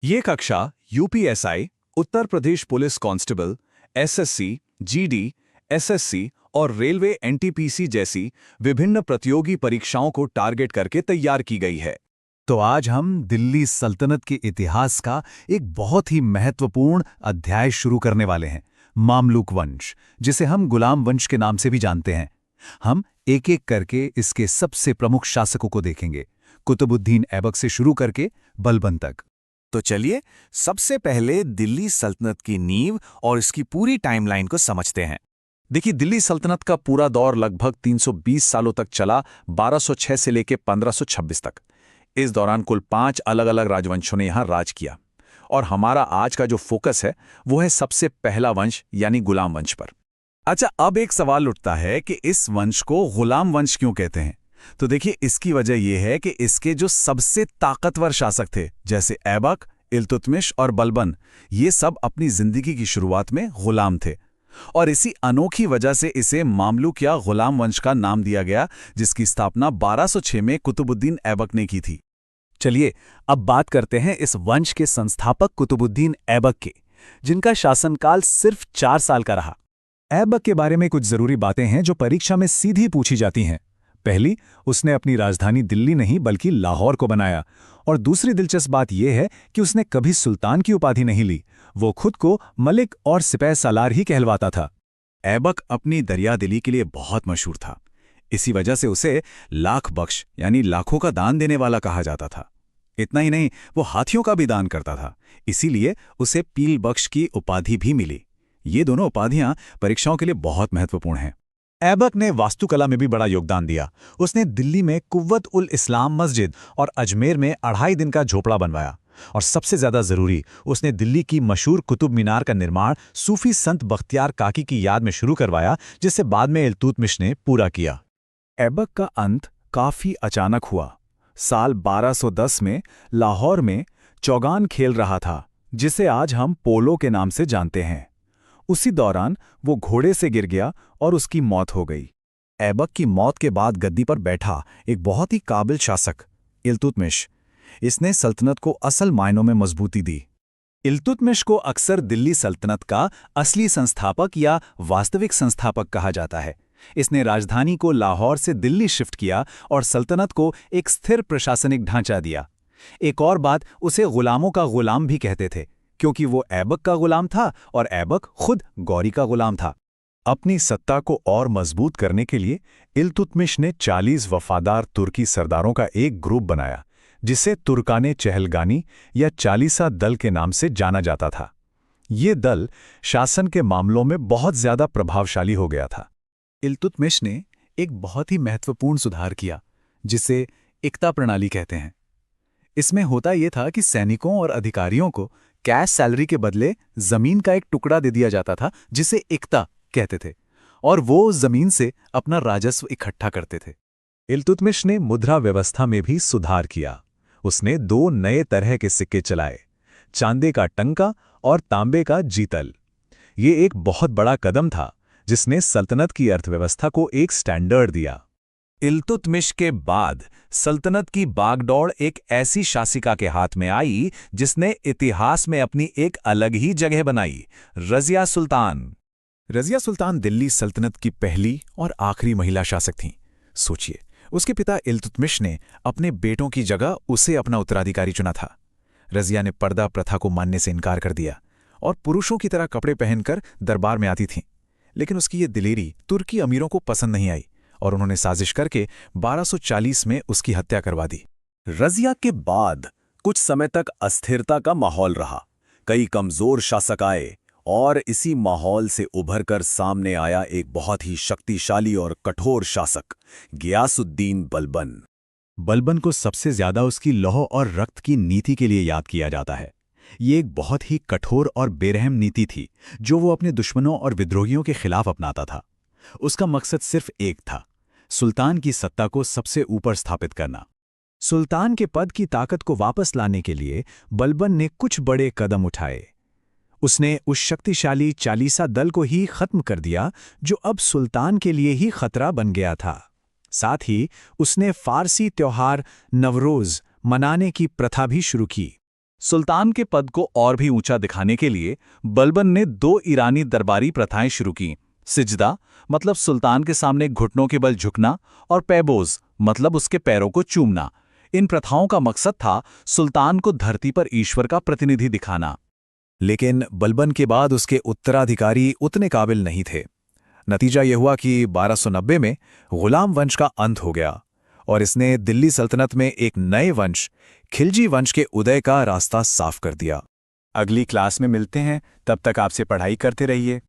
ये कक्षा UPSI, Uttar Pradesh police constable, SSC, GD, SSC और रेलवे एनटीपीसी जैसी विभिन्न प्रतियोगी परीक्षाओं को टारगेट करके तैयार की गई है। तो आज हम दिल्ली सल्तनत के इतिहास का एक बहुत ही महत्वपूर्ण अध्याय शुरू करने वाले हैं, मामलुक वंश, जिसे हम गुलाम वंश के नाम से भी जानते हैं। हम एक एक करके इसके सबसे प्रमुख शासकों को देखेंगे, कुतुबुद्दीन ऐबक से शुरू करके बलबन तक। तो चलिए सबसे पहले दिल्ली सल्तनत की नींव और इसकी पूरी टाइमलाइन को समझते हैं। देखिए, दिल्ली सल्तनत का पूरा दौर लगभग 320 सालों तक चला, 1206 से लेकर 1526 तक। इस दौरान कुल 5 अलग अलग राजवंशों ने यहाँ राज किया और हमारा आज का जो फोकस है वो है सबसे पहला वंश यानी गुलाम वंश पर। अच्छा, अब एक सवाल उठता है कि इस वंश को गुलाम वंश क्यों कहते हैं? तो देखिए, इसकी वजह यह है कि इसके जो सबसे ताकतवर शासक थे, जैसे ऐबक, इल्तुतमिश और बलबन, ये सब अपनी जिंदगी की शुरुआत में गुलाम थे और इसी अनोखी वजह से इसे मामलुक या गुलाम वंश का नाम दिया गया, जिसकी स्थापना 1206 में कुतुबुद्दीन ऐबक ने की थी। चलिए अब बात करते हैं इस वंश के संस्थापक कुतुबुद्दीन ऐबक के, जिनका शासनकाल सिर्फ 4 साल का रहा। ऐबक के बारे में कुछ जरूरी बातें हैं जो परीक्षा में सीधी पूछी जाती हैं। पहली, उसने अपनी राजधानी दिल्ली नहीं बल्कि लाहौर को बनाया, और दूसरी दिलचस्प बात यह है कि उसने कभी सुल्तान की उपाधि नहीं ली, वो खुद को मलिक और सिपह सालार ही कहलवाता था। ऐबक अपनी दरियादिली के लिए बहुत मशहूर था। इसी वजह से उसे लाख बख्श यानी लाखों का दान देने वाला कहा जाता था। इतना ही नहीं, वो हाथियों का भी दान करता था, इसीलिए उसे पील बख्श की उपाधि भी मिली। ये दोनों उपाधियां परीक्षाओं के लिए बहुत महत्वपूर्ण हैं। ऐबक ने वास्तुकला में भी बड़ा योगदान दिया। उसने दिल्ली में कुव्वत उल इस्लाम मस्जिद और अजमेर में 2.5 दिन का झोपड़ा बनवाया, और सबसे ज्यादा जरूरी, उसने दिल्ली की मशहूर कुतुब मीनार का निर्माण सूफी संत बख्तियार काकी की याद में शुरू करवाया, जिसे बाद में इल्तुतमिश ने पूरा किया। ऐबक का अंत काफी अचानक हुआ। साल 1210 में लाहौर में चौगान खेल रहा था, जिसे आज हम पोलो के नाम से जानते हैं। उसी दौरान वो घोड़े से गिर गया और उसकी मौत हो गई। ऐबक की मौत के बाद गद्दी पर बैठा एक बहुत ही काबिल शासक, इल्तुतमिश। इसने सल्तनत को असल मायनों में मजबूती दी। इल्तुतमिश को अक्सर दिल्ली सल्तनत का असली संस्थापक या वास्तविक संस्थापक कहा जाता है। इसने राजधानी को लाहौर से दिल्ली शिफ्ट किया और सल्तनत को एक स्थिर प्रशासनिक ढांचा दिया। एक और बात, उसे गुलामों का गुलाम भी कहते थे, क्योंकि वो ऐबक का गुलाम था और ऐबक खुद गौरी का गुलाम था। अपनी सत्ता को और मजबूत करने के लिए इल्तुतमिश ने 40 वफादार तुर्की सरदारों का एक ग्रुप बनाया, जिसे तुर्काने चहलगानी या चालीसा दल के नाम से जाना जाता था। ये दल शासन के मामलों में बहुत ज्यादा प्रभावशाली हो गया था। इल्तुतमिश ने एक बहुत ही महत्वपूर्ण सुधार किया, जिसे इक्ता प्रणाली कहते हैं। इसमें होता यह था कि सैनिकों और अधिकारियों को कैश सैलरी के बदले जमीन का एक टुकड़ा दे दिया जाता था, जिसे इक्ता कहते थे, और वो जमीन से अपना राजस्व इकट्ठा करते थे। इल्तुतमिश ने मुद्रा व्यवस्था में भी सुधार किया। उसने 2 नए तरह के सिक्के चलाए, चांदी का टंका और तांबे का जीतल। ये एक बहुत बड़ा कदम था, जिसने सल्तनत की अर्थव्यवस्था को एक स्टैंडर्ड दिया। इल्तुतमिश के बाद सल्तनत की बागडोर एक ऐसी शासिका के हाथ में आई जिसने इतिहास में अपनी एक अलग ही जगह बनाई, रज़िया सुल्तान। रज़िया सुल्तान दिल्ली सल्तनत की पहली और आखिरी महिला शासक थीं। सोचिए, उसके पिता इल्तुतमिश ने अपने बेटों की जगह उसे अपना उत्तराधिकारी चुना था। रज़िया ने पर्दा प्रथा को मानने से इनकार कर दिया और पुरुषों की तरह कपड़े पहनकर दरबार में आती थीं। लेकिन उसकी ये दिलेरी तुर्की अमीरों को पसंद नहीं आई और उन्होंने साजिश करके 1240 में उसकी हत्या करवा दी। रज़िया के बाद कुछ समय तक अस्थिरता का माहौल रहा। कई कमजोर शासक आए और इसी माहौल से उभरकर सामने आया एक बहुत ही शक्तिशाली और कठोर शासक, गियासुद्दीन बलबन। बलबन को सबसे ज्यादा उसकी लौह और रक्त की नीति के लिए याद किया जाता है। ये एक बहुत ही कठोर और बेरहम नीति थी, जो वो अपने दुश्मनों और विद्रोहियों के खिलाफ अपनाता था। उसका मकसद सिर्फ एक था, सुल्तान की सत्ता को सबसे ऊपर स्थापित करना। सुल्तान के पद की ताकत को वापस लाने के लिए बलबन ने कुछ बड़े कदम उठाए। उसने उस शक्तिशाली चालीसा दल को ही खत्म कर दिया, जो अब सुल्तान के लिए ही खतरा बन गया था। साथ ही उसने फारसी त्योहार नवरोज मनाने की प्रथा भी शुरू की। सुल्तान के पद को और भी ऊंचा दिखाने के लिए बलबन ने 2 ईरानी दरबारी प्रथाएं शुरू की। सिजदा मतलब सुल्तान के सामने घुटनों के बल झुकना, और पैबोज मतलब उसके पैरों को चूमना। इन प्रथाओं का मकसद था सुल्तान को धरती पर ईश्वर का प्रतिनिधि दिखाना। लेकिन बलबन के बाद उसके उत्तराधिकारी उतने काबिल नहीं थे। नतीजा यह हुआ कि 1290 में गुलाम वंश का अंत हो गया और इसने दिल्ली सल्तनत में एक नए वंश, खिलजी वंश के उदय का रास्ता साफ कर दिया। अगली क्लास में मिलते हैं, तब तक आपसे पढ़ाई करते रहिए।